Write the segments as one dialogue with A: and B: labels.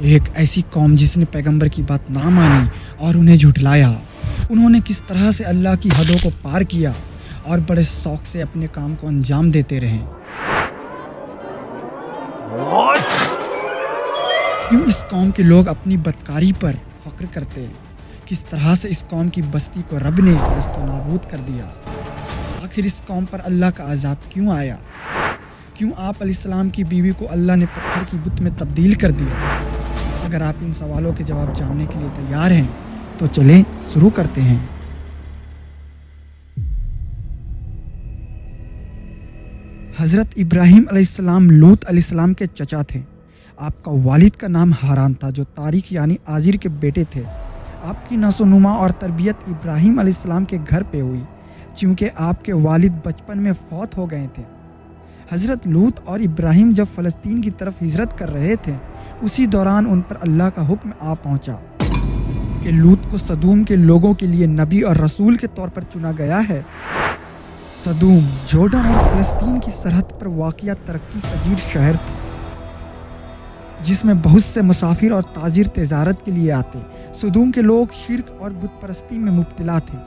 A: ایک ایسی قوم جس نے پیغمبر کی بات نہ مانی اور انہیں جھٹلایا، انہوں نے کس طرح سے اللہ کی حدوں کو پار کیا اور بڑے شوق سے اپنے کام کو انجام دیتے رہے۔ کیوں اس قوم کے لوگ اپنی بدکاری پر فخر کرتے؟ کس طرح سے اس قوم کی بستی کو رب نے نیست و نابود کر دیا؟ آخر اس قوم پر اللہ کا عذاب کیوں آیا؟ کیوں آپ علیہ السلام کی بیوی کو اللہ نے پتھر کی بت میں تبدیل کر دیا؟ اگر آپ ان سوالوں کے جواب جاننے کے لیے تیار ہیں تو چلیں شروع کرتے ہیں۔ حضرت ابراہیم علیہ السلام لوط علیہ السلام کے چچا تھے۔ آپ کا والد کا نام ہاران تھا جو تاریخ یعنی آزر کے بیٹے تھے۔ آپ کی نشو و نما اور تربیت ابراہیم علیہ السلام کے گھر پہ ہوئی، چونکہ آپ کے والد بچپن میں فوت ہو گئے تھے۔ حضرت لوط اور ابراہیم جب فلسطین کی طرف ہجرت کر رہے تھے، اسی دوران ان پر اللہ کا حکم آ پہنچا کہ لوط کو سدوم کے لوگوں کے لیے نبی اور رسول کے طور پر چنا گیا ہے۔ سدوم جورڈن اور فلسطین کی سرحد پر واقع ترقی پذیر شہر تھا، جس میں بہت سے مسافر اور تاجر تجارت کے لیے آتے۔ سدوم کے لوگ شرک اور بت پرستی میں مبتلا تھے۔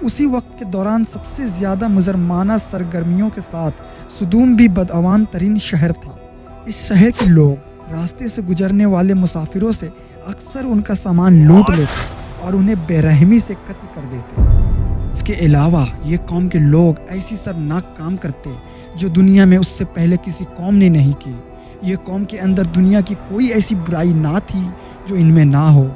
A: اسی وقت کے دوران سب سے زیادہ مجرمانہ سرگرمیوں کے ساتھ سدوم بھی بدعنوان ترین شہر تھا۔ اس شہر کے لوگ راستے سے گزرنے والے مسافروں سے اکثر ان کا سامان لوٹ لیتے اور انہیں بے رحمی سے قتل کر دیتے۔ اس کے علاوہ یہ قوم کے لوگ ایسی شرمناک کام کرتے جو دنیا میں اس سے پہلے کسی قوم نے نہیں کی۔ یہ قوم کے اندر دنیا کی کوئی ایسی برائی نہ تھی جو ان میں نہ ہو۔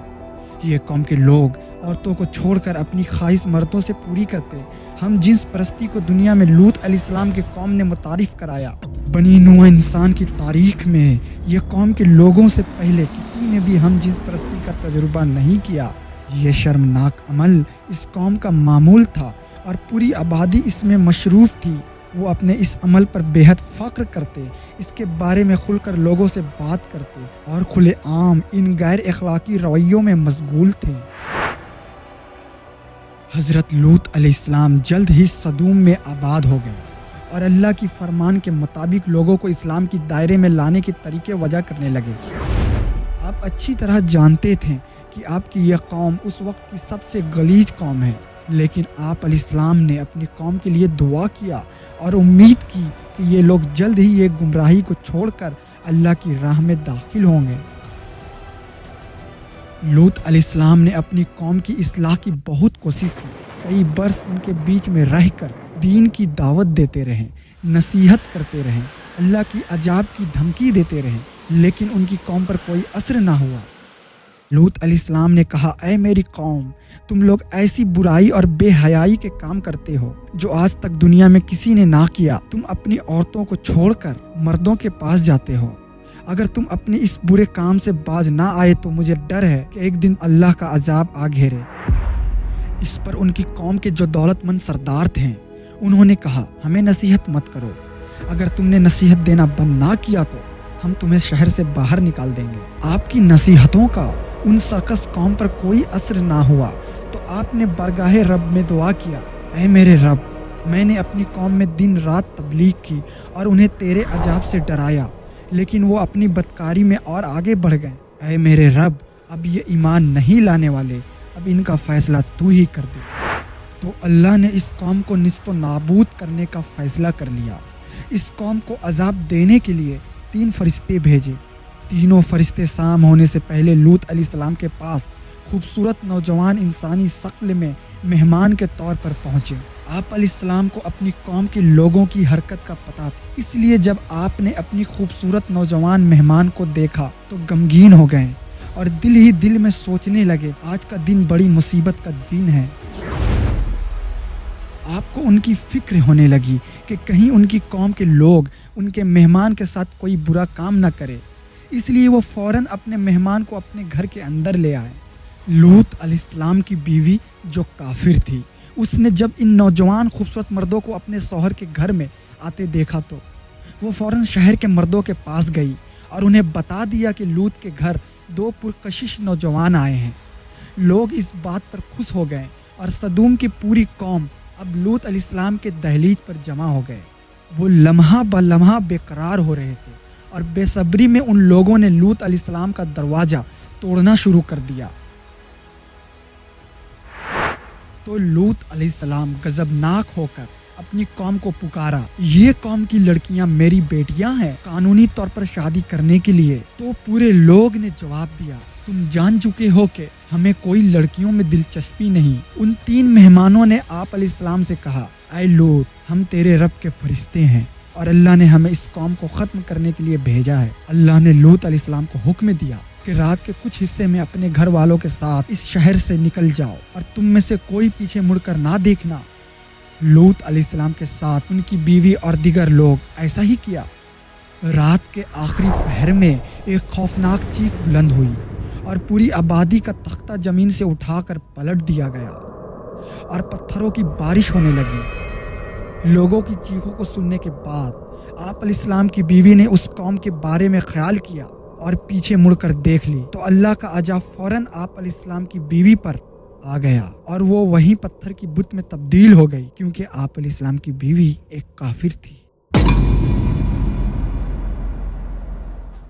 A: یہ قوم کے لوگ عورتوں کو چھوڑ کر اپنی خواہش مردوں سے پوری کرتے۔ ہم جنس پرستی کو دنیا میں لوط علیہ السلام کے قوم نے متعارف کرایا۔ بنی نوع انسان کی تاریخ میں یہ قوم کے لوگوں سے پہلے کسی نے بھی ہم جنس پرستی کا تجربہ نہیں کیا۔ یہ شرمناک عمل اس قوم کا معمول تھا اور پوری آبادی اس میں مشروف تھی۔ وہ اپنے اس عمل پر بے حد فخر کرتے، اس کے بارے میں کھل کر لوگوں سے بات کرتے اور کھلے عام ان غیر اخلاقی رویوں میں مشغول تھے۔ حضرت لوط علیہ السلام جلد ہی سدوم میں آباد ہو گئے اور اللہ کی فرمان کے مطابق لوگوں کو اسلام کی دائرے میں لانے کے طریقے وضع کرنے لگے۔ آپ اچھی طرح جانتے تھے کہ آپ کی یہ قوم اس وقت کی سب سے غلیظ قوم ہے، لیکن آپ علیہ السلام نے اپنی قوم کے لیے دعا کیا اور امید کی کہ یہ لوگ جلد ہی یہ گمراہی کو چھوڑ کر اللہ کی راہ میں داخل ہوں گے۔ لوط علیہ السلام نے اپنی قوم کی اصلاح کی بہت کوشش کی۔ کئی برس ان کے بیچ میں رہ کر دین کی دعوت دیتے رہے، نصیحت کرتے رہے، اللہ کی عذاب کی دھمکی دیتے رہے، لیکن ان کی قوم پر کوئی اثر نہ ہوا۔ لوط علیہ السلام نے کہا، اے میری قوم، تم لوگ ایسی برائی اور بے حیائی کے کام کرتے ہو جو آج تک دنیا میں کسی نے نہ کیا۔ تم اپنی عورتوں کو چھوڑ کر مردوں کے پاس جاتے ہو۔ اگر تم اپنے اس برے کام سے باز نہ آئے تو مجھے ڈر ہے کہ ایک دن اللہ کا عذاب آ گھیرے۔ اس پر ان کی قوم کے جو دولت مند سردار تھے انہوں نے کہا، ہمیں نصیحت مت کرو، اگر تم نے نصیحت دینا بند نہ کیا تو ہم تمہیں شہر سے باہر نکال دیں گے۔ آپ کی نصیحتوں کا ان سرکش قوم پر کوئی اثر نہ ہوا تو آپ نے بارگاہ رب میں دعا کیا، اے میرے رب، میں نے اپنی قوم میں دن رات تبلیغ کی اور انہیں تیرے عذاب سے ڈرایا، لیکن وہ اپنی بدکاری میں اور آگے بڑھ گئے۔ اے میرے رب، اب یہ ایمان نہیں لانے والے، اب ان کا فیصلہ تو ہی کر دے۔ تو اللہ نے اس قوم کو نیست و نابود کرنے کا فیصلہ کر لیا۔ اس قوم کو عذاب دینے کے لیے 3 فرشتے بھیجے۔ تینوں فرشتے شام ہونے سے پہلے لوط علیہ السلام کے پاس خوبصورت نوجوان انسانی شکل میں مہمان کے طور پر پہنچے۔ آپ علیہ السلام کو اپنی قوم کے لوگوں کی حرکت کا پتہ تھا، اس لیے جب آپ نے اپنی خوبصورت نوجوان مہمان کو دیکھا تو غمگین ہو گئے اور دل ہی دل میں سوچنے لگے، آج کا دن بڑی مصیبت کا دن ہے۔ آپ کو ان کی فکر ہونے لگی کہ کہیں ان کی قوم کے لوگ ان کے مہمان کے ساتھ کوئی برا کام نہ کرے، اس لیے وہ فوراً اپنے مہمان کو اپنے گھر کے اندر لے آئے۔ لوط علیہ السلام کی بیوی جو کافر تھی، اس نے جب ان نوجوان خوبصورت مردوں کو اپنے شوہر کے گھر میں آتے دیکھا تو وہ فوراً شہر کے مردوں کے پاس گئی اور انہیں بتا دیا کہ لوط کے گھر 2 پرکشش نوجوان آئے ہیں۔ لوگ اس بات پر خوش ہو گئے اور سدوم کی پوری قوم اب لوط علیہ السلام کے دہلیز پر جمع ہو گئے۔ وہ لمحہ بہ لمحہ بے قرار ہو رہے تھے اور بے صبری میں ان لوگوں نے لوط علیہ السلام کا دروازہ توڑنا شروع کر دیا۔ تو لوط علیہ السلام غضبناک ہو کر اپنی قوم کو پکارا، یہ قوم کی لڑکیاں میری بیٹیاں ہیں قانونی طور پر شادی کرنے کے لیے۔ تو پورے لوگ نے جواب دیا، تم جان چکے ہو کہ ہمیں کوئی لڑکیوں میں دلچسپی نہیں۔ ان 3 مہمانوں نے آپ علیہ السلام سے کہا، اے لوط، ہم تیرے رب کے فرشتے ہیں اور اللہ نے ہمیں اس قوم کو ختم کرنے کے لیے بھیجا ہے۔ اللہ نے لوط علیہ السلام کو حکم دیا کہ رات کے کچھ حصے میں اپنے گھر والوں کے ساتھ اس شہر سے نکل جاؤ اور تم میں سے کوئی پیچھے مڑ کر نہ دیکھنا۔ لوط علیہ السلام کے ساتھ ان کی بیوی اور دیگر لوگ ایسا ہی کیا۔ رات کے آخری پہر میں ایک خوفناک چیخ بلند ہوئی اور پوری آبادی کا تختہ زمین سے اٹھا کر پلٹ دیا گیا اور پتھروں کی بارش ہونے لگی۔ لوگوں کی چیخوں کو سننے کے بعد آپ علیہ السلام کی بیوی نے اس قوم کے بارے میں خیال کیا اور پیچھے مڑ کر دیکھ لی تو اللہ کا عذاب فوراً آپ علیہ السلام کی بیوی پر آ گیا اور وہ وہیں پتھر کی بت میں تبدیل ہو گئی، کیونکہ آپ علیہ السلام کی بیوی ایک کافر تھی۔